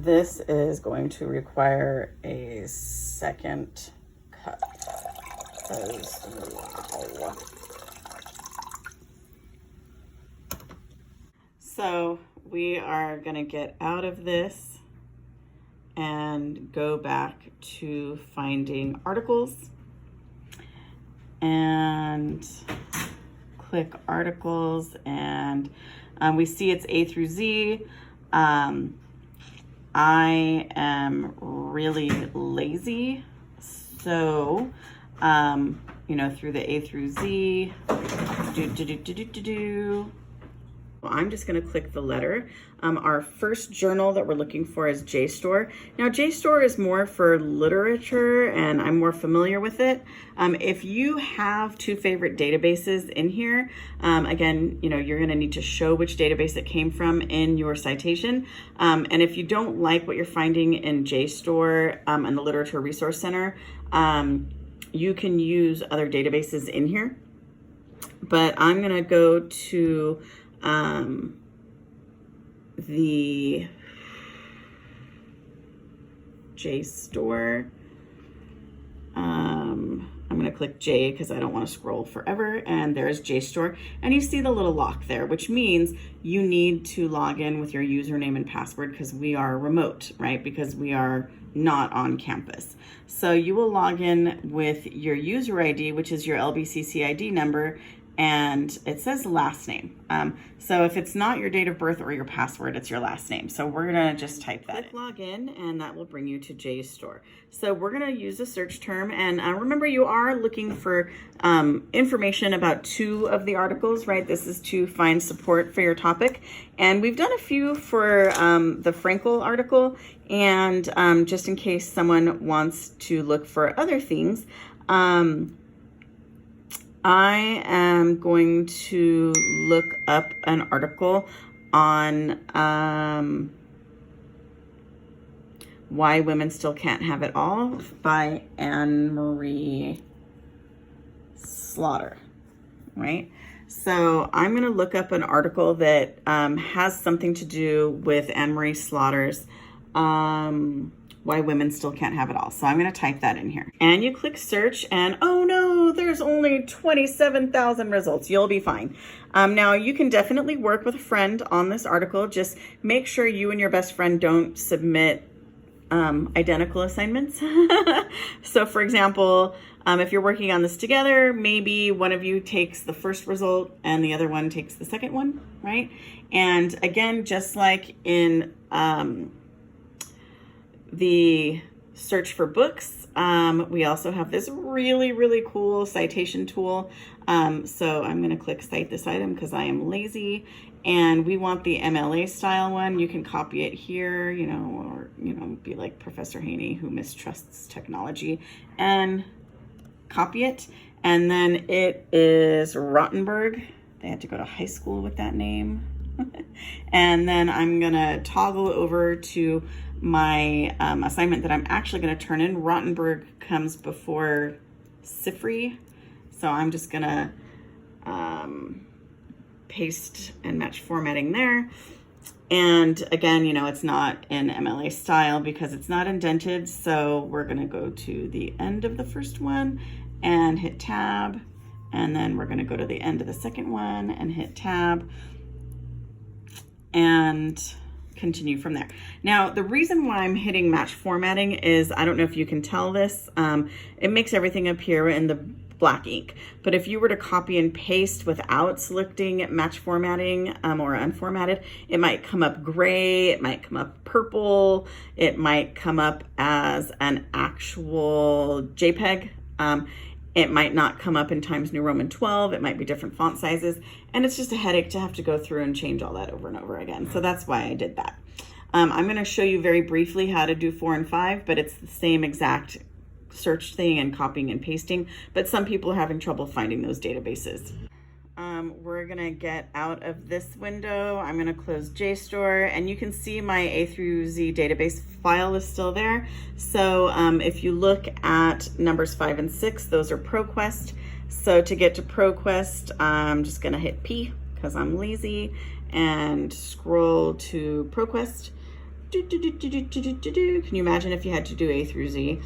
this is going to require a second cut. Wow. So we are gonna get out of this and go back to finding articles and click articles, and we see it's A through Z. I am really lazy, so you know, through the A through Z, I'm just going to click the letter. Our first journal that we're looking for is JSTOR. Now, JSTOR is more for literature, and I'm more familiar with it. If you have two favorite databases in here, again, you know, you're going to need to show which database it came from in your citation. And if you don't like what you're finding in JSTOR and the Literature Resource Center, you can use other databases in here. But I'm going to go to the JSTOR. I'm going to click J because I don't want to scroll forever, and there's JSTOR, and you see the little lock there, which means you need to log in with your username and password because we are remote, right? Because we are not on campus. So you will log in with your user ID, which is your LBCC ID number, and it says last name. So if it's not your date of birth or your password, it's your last name. So we're gonna just type that in. Log in, and that will bring you to JSTOR. So we're gonna use a search term, and remember, you are looking for information about two of the articles, right? This is to find support for your topic. And we've done a few for the Frankel article, and just in case someone wants to look for other things, I am going to look up an article on Why Women Still Can't Have It All by Anne-Marie Slaughter, right? So I'm going to look up an article that has something to do with Anne-Marie Slaughter's Why Women Still Can't Have It All. So I'm going to type that in here. And you click search, and oh no, there's only 27,000 results. You'll be fine. Now, you can definitely work with a friend on this article. Just make sure you and your best friend don't submit identical assignments. So for example, if you're working on this together, maybe one of you takes the first result and the other one takes the second one, right? And again, just like in the search for books, we also have this really, really cool citation tool. So I'm going to click cite this item because I am lazy, and we want the MLA style one. You can copy it here, you know, or, you know, be like Professor Haney, who mistrusts technology, and copy it. And then it is Rottenberg. They had to go to high school with that name. And then I'm going to toggle over to my assignment that I'm actually going to turn in. Rottenberg comes before Sifri. So I'm just going to paste and match formatting there. And again, you know, it's not in MLA style because it's not indented. So we're going to go to the end of the first one and hit tab. And then we're going to go to the end of the second one and hit tab. And continue from there. Now, the reason why I'm hitting match formatting is, I don't know if you can tell this, it makes everything appear in the black ink. But if you were to copy and paste without selecting match formatting or unformatted, it might come up gray, it might come up purple, it might come up as an actual JPEG. It might not come up in Times New Roman 12. It might be different font sizes. And it's just a headache to have to go through and change all that over and over again. So that's why I did that. I'm going to show you very briefly how to do 4 and 5, but it's the same exact search thing and copying and pasting. But some people are having trouble finding those databases. We're going to get out of this window. I'm going to close JSTOR, and you can see my A through Z database file is still there. So if you look at numbers 5 and 6, those are ProQuest. So to get to ProQuest, I'm just going to hit P because I'm lazy and scroll to ProQuest. Can you imagine if you had to do A through Z?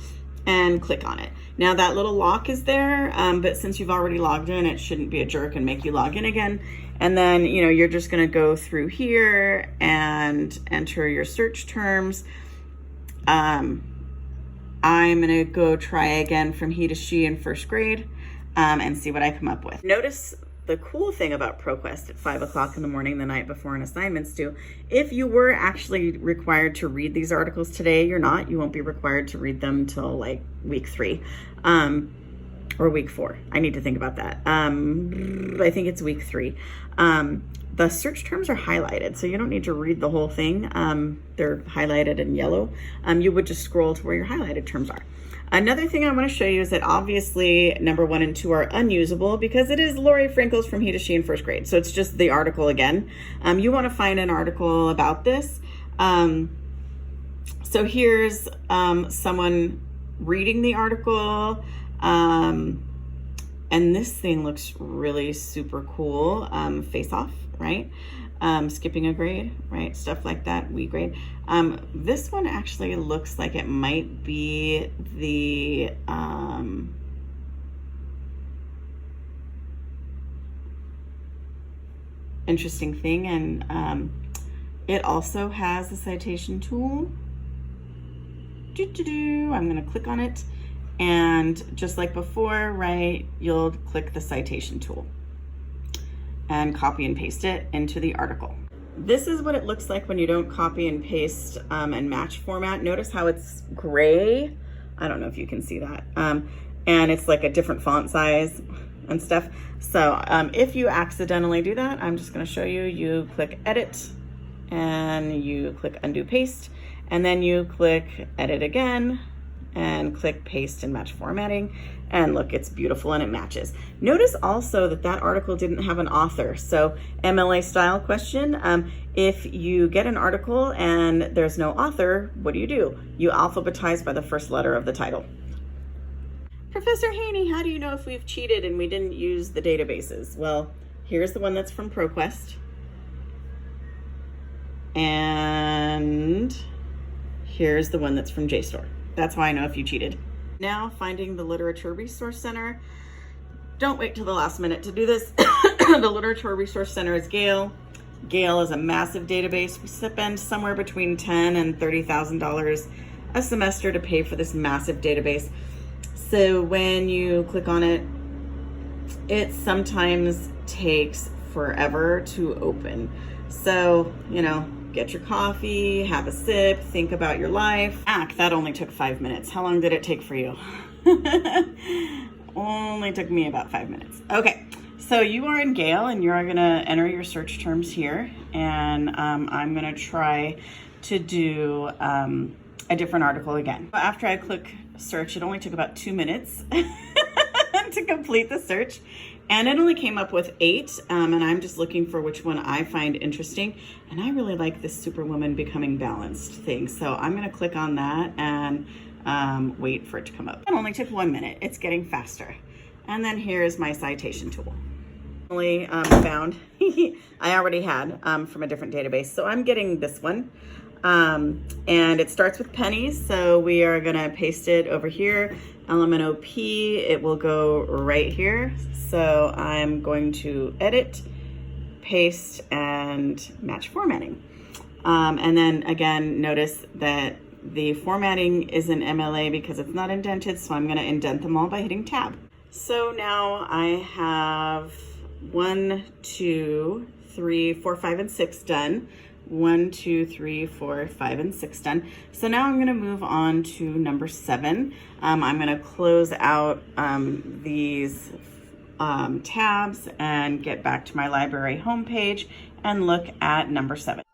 And click on it. Now that little lock is there, but since you've already logged in, it shouldn't be a jerk and make you log in again. And then, you know, you're just gonna go through here and enter your search terms. I'm gonna go try again from he to she in first grade and see what I come up with. Notice the cool thing about ProQuest at 5 o'clock in the morning the night before an assignment's due, if you were actually required to read these articles today, you're not. You won't be required to read them till like week 3 or week 4. I need to think about that. I think it's week 3. The search terms are highlighted, so you don't need to read the whole thing. They're highlighted in yellow. You would just scroll to where your highlighted terms are. Another thing I want to show you is that obviously number 1 and 2 are unusable because it is Lori Frankel's From He to She in first grade. So it's just the article again. You want to find an article about this. So here's someone reading the article. And this thing looks really super cool. Face Off, right? Skipping a grade, right? Stuff like that, we grade. This one actually looks like it might be the, interesting thing. And it also has a citation tool. I'm gonna click on it. And just like before, right, you'll click the citation tool and copy and paste it into the article. This is what it looks like when you don't copy and paste and match format. Notice how it's gray. I don't know if you can see that. And it's like a different font size and stuff. So if you accidentally do that, I'm just gonna show you. You click edit and you click undo paste, and then you click edit again and click paste and match formatting, and look, it's beautiful and it matches. Notice also that that article didn't have an author. So MLA style question, if you get an article and there's no author, what do? You alphabetize by the first letter of the title. Professor Haney, how do you know if we've cheated and we didn't use the databases? Well, here's the one that's from ProQuest. And here's the one that's from JSTOR. That's how I know if you cheated. Now, finding the Literature Resource Center. Don't wait till the last minute to do this. The Literature Resource Center is Gale. Gale is a massive database. We spend somewhere between $10,000 and $30,000 a semester to pay for this massive database. So when you click on it, it sometimes takes forever to open. So, you know, get your coffee, have a sip, think about your life. That only took 5 minutes. How long did it take for you? Only took me about 5 minutes. Okay, so you are in Gale and you're gonna enter your search terms here, and I'm gonna try to do a different article again. After I click search, it only took about 2 minutes to complete the search. And it only came up with 8, and I'm just looking for which one I find interesting. And I really like this Superwoman Becoming Balanced thing. So I'm gonna click on that and wait for it to come up. It only took 1 minute. It's getting faster. And then here's my citation tool. Found, I already had from a different database. So I'm getting this one. And it starts with pennies. So we are gonna paste it over here. Element OP, it will go right here. So I'm going to edit, paste, and match formatting. And then again, notice that the formatting is in MLA because it's not indented, so I'm gonna indent them all by hitting tab. So now I have 1, 2, 3, 4, 5, and 6 done. 1, 2, 3, 4, 5, and 6 done. So now I'm gonna move on to number 7. I'm gonna close out these tabs and get back to my library homepage and look at number 7.